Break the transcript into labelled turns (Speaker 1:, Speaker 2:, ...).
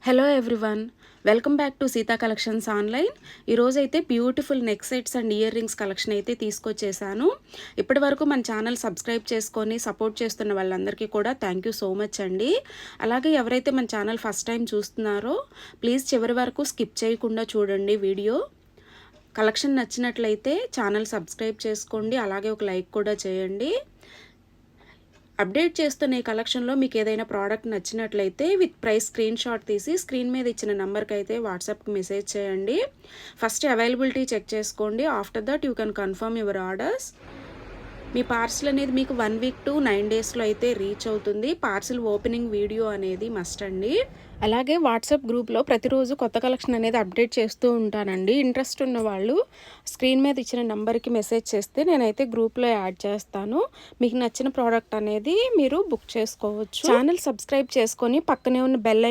Speaker 1: Hello everyone, welcome back to Sita collections online. ఈరోజైతే beautiful neck sets and earrings collection అయితే తీసుకొచ్చేసాను. ఇప్పటి వరకు మన ఛానల్ సబ్స్క్రైబ్ చేసుకొని సపోర్ట్ చేస్తున్న వాళ్ళందరికీ కూడా థ్యాంక్ యూ సో మచ్ అండి. అలాగే ఎవరైతే మన ఛానల్ ఫస్ట్ టైం చూస్తున్నారో ప్లీజ్ చివరి వరకు స్కిప్ చేయకుండా చూడండి వీడియో. కలెక్షన్ నచ్చినట్లయితే ఛానల్ సబ్స్క్రైబ్ చేసుకోండి, అలాగే ఒక లైక్ కూడా చేయండి. అప్డేట్ చేస్తున్న ఈ కలెక్షన్లో మీకు ఏదైనా ప్రోడక్ట్ నచ్చినట్లయితే విత్ ప్రైస్ స్క్రీన్ షాట్ తీసి స్క్రీన్ మీద ఇచ్చిన నెంబర్కి అయితే వాట్సాప్కి మెసేజ్ చేయండి. ఫస్ట్ అవైలబిలిటీ చెక్ చేసుకోండి. After that you can confirm your orders. Me parcel అనేది మీకు 1 వీక్ టు 9 డేస్లో అయితే రీచ్ అవుతుంది. పార్సిల్ ఓపెనింగ్ వీడియో అనేది మస్ట్ అండి. అలాగే వాట్సాప్ గ్రూప్లో ప్రతిరోజు కొత్త కలెక్షన్ అనేది అప్డేట్ చేస్తూ ఉంటానండి. ఇంట్రెస్ట్ ఉన్న వాళ్ళు స్క్రీన్ మీద ఇచ్చిన నెంబర్కి మెసేజ్ చేస్తే నేనైతే గ్రూప్లో యాడ్ చేస్తాను. మీకు నచ్చిన ప్రోడక్ట్ అనేది మీరు బుక్ చేసుకోవచ్చు. ఛానల్ సబ్స్క్రైబ్ చేసుకొని పక్కనే ఉన్న బెల్